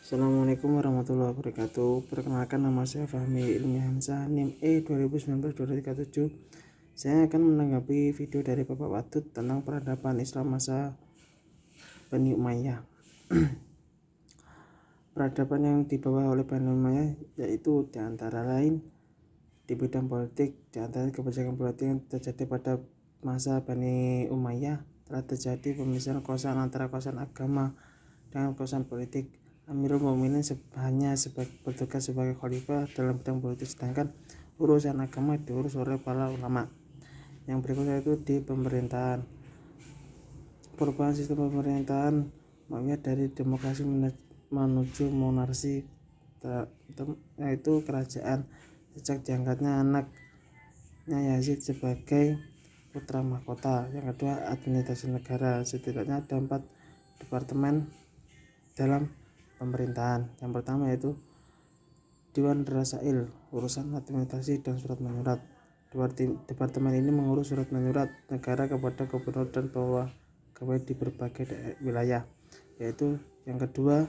Assalamualaikum warahmatullahi wabarakatuh. Perkenalkan, nama saya Fahmi Ilmi Hamzah, NIM E 2019-237. Saya akan menanggapi video dari Bapak Wadud tentang peradaban Islam masa Bani Umayyah. Peradaban yang dibawa oleh Bani Umayyah yaitu diantara lain di bidang politik. Di antara kebijakan politik yang terjadi pada masa Bani Umayyah telah terjadi pemisahan kekuasaan antara kekuasaan agama dengan kekuasaan politik. Amirul Mukminin hanya bertugas sebagai khalifah dalam bidang politik, sedangkan urusan agama diurus oleh para ulama. Yang berikutnya itu di pemerintahan. Perubahan sistem pemerintahan Umayyah dari demokrasi menuju monarki, yaitu kerajaan, sejak diangkatnya anaknya Yazid sebagai putra mahkota. Yang kedua, administrasi negara. Setidaknya ada 4 departemen dalam pemerintahan. Yang pertama yaitu Dewan Rasail, urusan administrasi dan surat menyurat. Departemen ini mengurus surat menyurat negara kepada gubernur dan pegawai di berbagai wilayah. Yaitu yang kedua,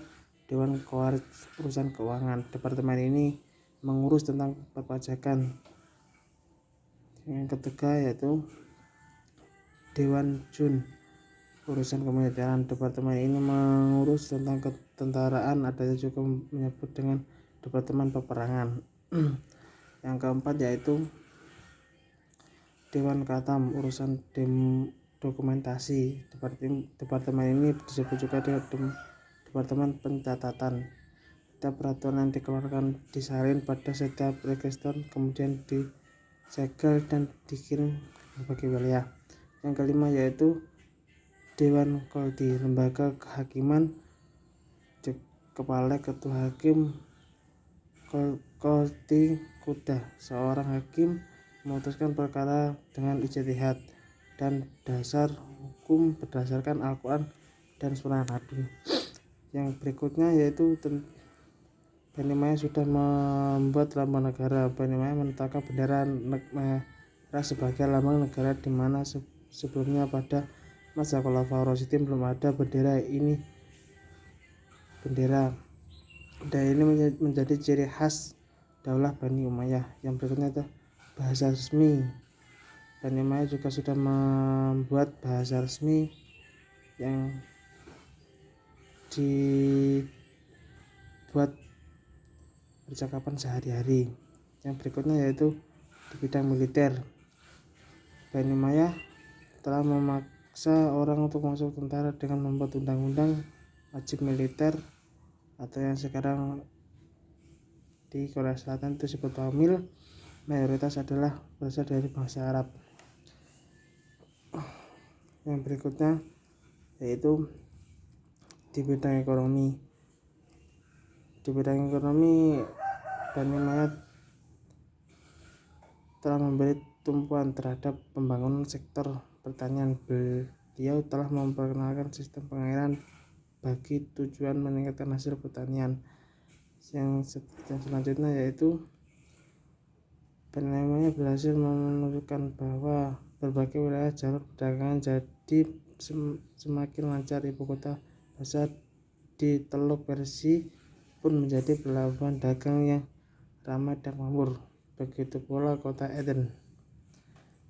Dewan Khawarij, urusan keuangan. Departemen ini mengurus tentang perpajakan. Yang ketiga yaitu Dewan Jun, urusan kemiliteran. Departemen ini mengurus tentang ketentaraan, adanya juga menyebut dengan Departemen Peperangan. Yang keempat yaitu Dewan Katam, urusan dokumentasi. Departemen ini disebut juga Departemen Pencatatan. Ada peraturan yang dikeluarkan disalin pada setiap register, kemudian disegel dan dikirim ke berbagai wilayah. Yang kelima yaitu Dewan Qadhi, lembaga kehakiman. Kepala ketua hakim Qadhi Qudah, seorang hakim memutuskan perkara dengan ijtihad dan dasar hukum berdasarkan Al-Quran dan Sunnah Nabi. Yang berikutnya yaitu Bani Umayyah sudah membuat lambang negara. Bani Umayyah menetapkan bendera merah sebagai lambang negara, di mana sebelumnya pada masa Khulafaur Rasyidin belum ada bendera dan ini menjadi ciri khas daulah Bani Umayyah. Yang berikutnya itu bahasa resmi. Bani Umayyah juga sudah membuat bahasa resmi yang dibuat percakapan sehari-hari. Yang berikutnya yaitu di bidang militer. Bani Umayyah telah memaksa orang untuk masuk tentara dengan membuat undang-undang wajib militer, atau yang sekarang di Korea Selatan itu disebut Wamil. Mayoritas adalah berasal dari bahasa Arab. Yang berikutnya yaitu di bidang ekonomi. Di bidang ekonomi, Bani Umayyah telah memberi tumpuan terhadap pembangunan sektor pertanian. Beliau telah memperkenalkan sistem pengairan bagi tujuan meningkatkan hasil pertanian. Yang selanjutnya yaitu Bani Umayyah berhasil menunjukkan bahwa berbagai wilayah jalur perdagangan jadi semakin lancar. Ibu kota besar di Teluk Persia pun menjadi pelabuhan dagang yang ramai dan makmur. Begitu pula kota Eden.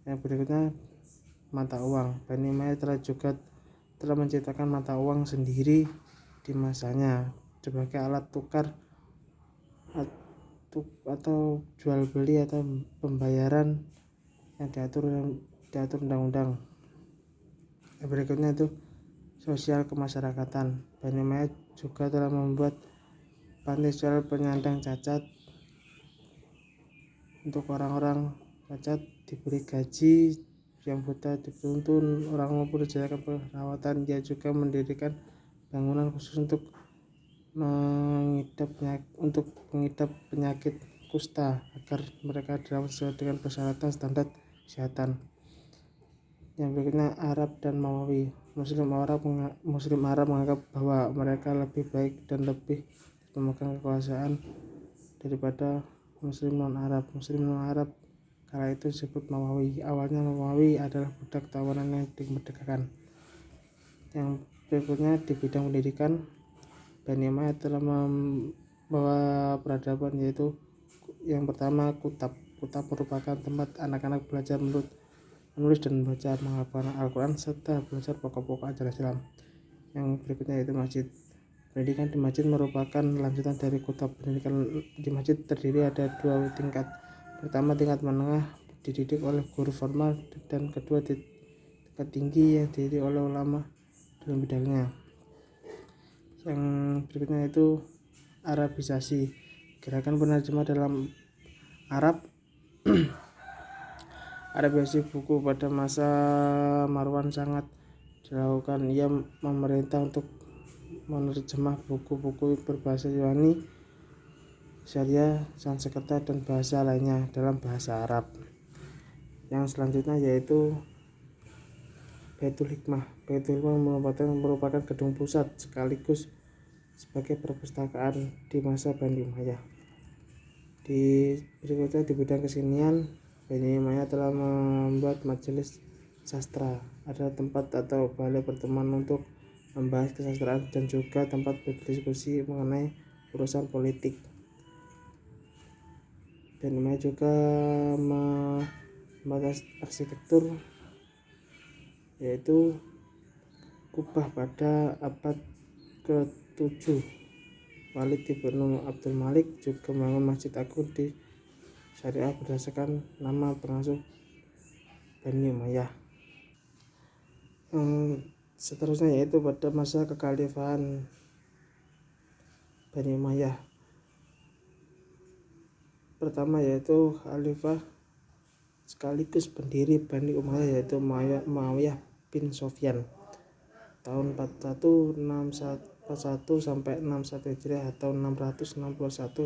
Yang berikutnya mata uang. Bani Umayyah telah menciptakan mata uang sendiri di masanya sebagai alat tukar atau jual beli atau pembayaran yang diatur undang-undang. Yang berikutnya itu sosial kemasyarakatan. Bani Umayyah juga telah membuat panti sosial penyandang cacat. Untuk orang-orang cacat diberi gaji, yang buta dituntun, orang mampu disediakan perawatan. Dia juga mendirikan bangunan khusus untuk mengidap penyakit kusta agar mereka dirawat sesuai dengan persyaratan standar kesehatan. Yang berikutnya Arab dan Mawawi. Muslim Arab menganggap bahwa mereka lebih baik dan lebih memegang kekuasaan daripada Muslim non Arab. Muslim non Arab kala itu disebut Mawawi. Awalnya Mawawi adalah budak tawanan yang dimerdekakan. Yang berikutnya di bidang pendidikan, Bani Umayyah telah membawa peradaban, yaitu yang pertama Kutab. Kutab merupakan tempat anak-anak belajar menulis dan membaca, menghafal Al-Quran serta belajar pokok-pokok ajaran Islam. Yang berikutnya yaitu masjid. Pendidikan di masjid merupakan lanjutan dari Kutab. Pendidikan di masjid terdiri ada 2 tingkat. Pertama, tingkat menengah dididik oleh guru formal, dan kedua tingkat tinggi yang dididik oleh ulama dalam bidangnya. Yang berikutnya itu Arabisasi. Gerakan penerjemah dalam Arab. Arabisasi buku pada masa Marwan sangat dilakukan. Ia memerintah untuk menerjemah buku-buku berbahasa Yunani, Syariah, Sanskerta, dan bahasa lainnya dalam bahasa Arab. Yang selanjutnya yaitu Baitul Hikmah. Baitul Hikmah merupakan gedung pusat sekaligus sebagai perpustakaan di masa Bani Umayyah. Di berikutnya di bidang kesenian, Bani Umayyah telah membuat majelis sastra. Ada tempat atau balai pertemuan untuk membahas kesastraan dan juga tempat berdiskusi mengenai urusan politik. Bani Umayyah juga membuat arsitektur, yaitu kubah pada abad ke-7. Walid ibnu Abdul Malik juga membangun Masjid Agung di Syariah berdasarkan nama pengasuh Bani Umayyah. Seterusnya yaitu pada masa kekhalifahan Bani Umayyah. Pertama yaitu khalifah sekaligus pendiri Bani Umayyah, yaitu Muawiyah bin Sofyan tahun 41 sampai 61 Hijriah atau 661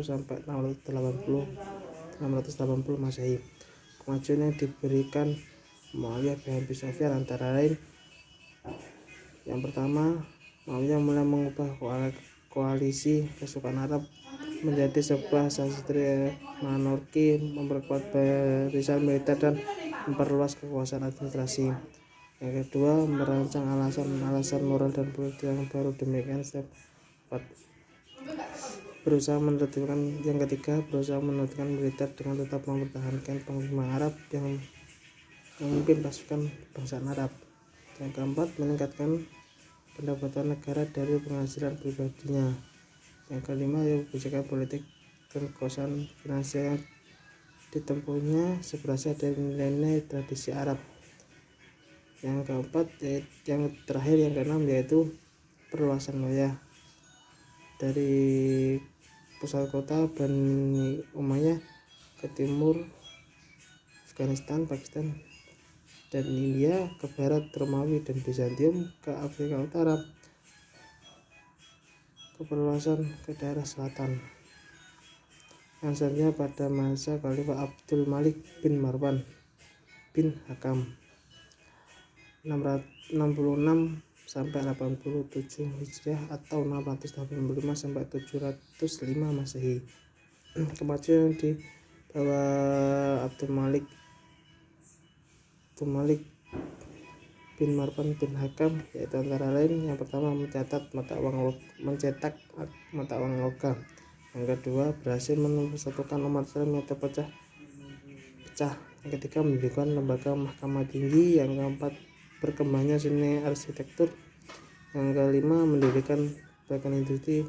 sampai 680 Masehi. Kemajuan yang diberikan Muawiyah bin Sofyan antara lain: yang pertama, Muawiyah mulai mengubah koalisi pasukan Arab menjadi sebuah sastra monarki, memperkuat barisan militer dan memperluas kekuasaan administrasi. Yang kedua, merancang alasan moral dan politik yang baru. Demikian setiap Yang ketiga, berusaha menertibkan militer dengan tetap mempertahankan panglima Arab yang memimpin pasukan bangsaan Arab. Yang keempat, meningkatkan pendapatan negara dari penghasilan pribadinya. Yang kelima, kebijakan politik dan kekuasaan finansial yang ditempuhnya berasal dari nilai-nilai tradisi Arab. Yang keempat, yang terakhir, yang keenam, yaitu perluasan wilayah dari pusat kota Bani Umayyah ke timur Afghanistan, Pakistan, dan India, ke barat Romawi dan Bizantium, ke Afrika Utara, ke perluasan ke daerah selatan. Yang selanjutnya pada masa Khalifah Abdul Malik bin Marwan bin Hakam 666 sampai 87 Hijriah atau 685 sampai 705 Masehi. Kemajuan yang dibawa Abdul Malik bin Marwan bin Hakam yaitu antara lain: yang pertama, mencetak mata uang logam. Yang kedua, berhasil mempersatukan umat Islam yang terpecah. Yang ketiga, mendirikan lembaga mahkamah tinggi. Yang keempat, berkembangnya seni arsitektur. Yang kelima, mendirikan bagian industri.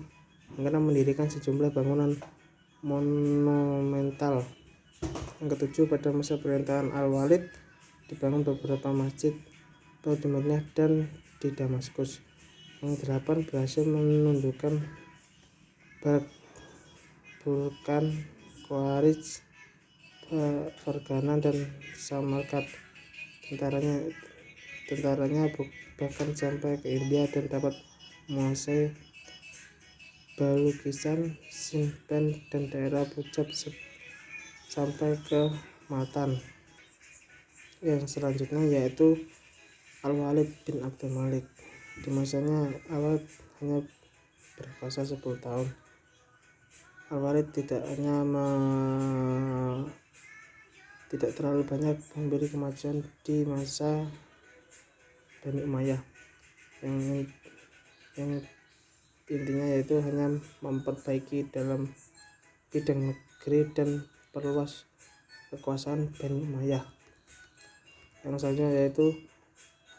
Yang keenam, mendirikan sejumlah bangunan monumental. Yang ketujuh, pada masa pemerintahan Al-Walid dibangun beberapa masjid baru di Madinah dan di Damaskus. Yang delapan, berhasil menundukkan Burkan, Khawarij, Fergana, dan Samarkand. Tentaranya bahkan sampai ke India dan dapat menguasai Baluchistan, Sindh, dan daerah Punjab sampai ke Matan. Yang selanjutnya yaitu Al-Walid bin Abdul Malik. Di masanya Al-Walid hanya berkuasa 10 tahun. Al-Walid tidak terlalu banyak memberi kemajuan di masa Bani Umayyah. Yang intinya yaitu hanya memperbaiki dalam bidang negeri dan perluas kekuasaan Bani Umayyah. Yang selanjutnya yaitu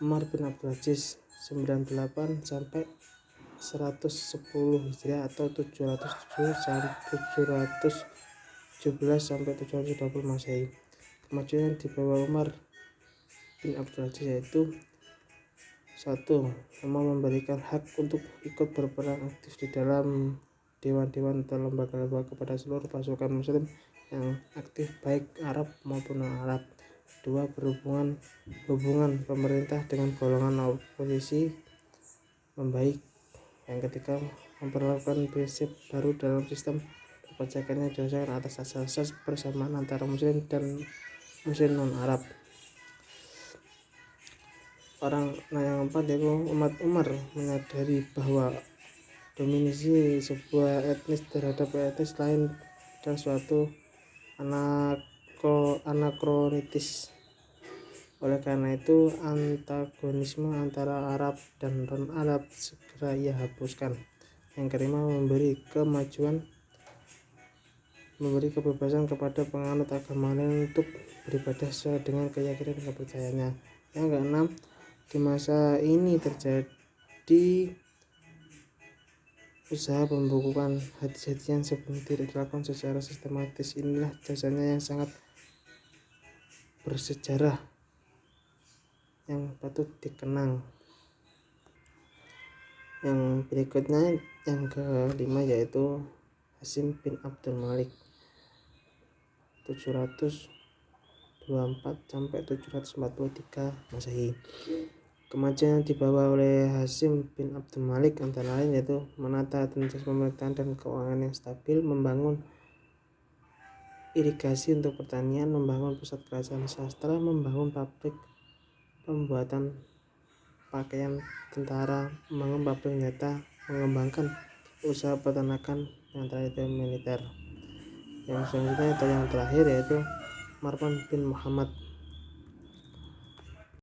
Umar bin Abdul Aziz 98 sampai 110 Hijriah atau 707 sampai 717 sampai 720 Masehi. Kemajuan yang dibawa Umar bin Abdul Aziz yaitu 1. Umar memberikan hak untuk ikut berperan aktif di dalam dewan-dewan atau lembaga-lembaga kepada seluruh pasukan muslim yang aktif baik Arab maupun non-Arab. 2. Hubungan pemerintah dengan golongan oposisi membaik. Yang ketiga, memperlakukan prinsip baru dalam sistem perpajakan yang didasarkan atas asas persamaan antara muslim dan muslim non-Arab. Yang keempat yaitu umat Umar menyadari bahwa dominasi sebuah etnis terhadap etnis lain adalah suatu anakronistis. Oleh karena itu, antagonisme antara Arab dan non-Arab segera ia hapuskan. Yang kelima, memberi kebebasan kepada penganut agama lain untuk beribadah sesuai dengan keyakinan dan kepercayaannya. Yang keenam, di masa ini terjadi usaha pembukukan hadis-hadis yang sebelum tidak dilakukan secara sistematis. Inilah jasanya yang sangat bersejarah yang patut dikenang. Yang berikutnya yang kelima yaitu Hasyim bin Abdul Malik 724 sampai 743 Masehi. Kemajuan yang dibawa oleh Hasyim bin Abdul Malik antara lain yaitu menata administrasi pemerintahan dan keuangan yang stabil, membangun irigasi untuk pertanian, membangun pusat kerajaan sastra, membangun pabrik pembuatan pakaian tentara, membangun pabrik senjata, mengembangkan usaha peternakan, yang terakhir militer. Yang selanjutnya atau yang terakhir yaitu Marwan bin Muhammad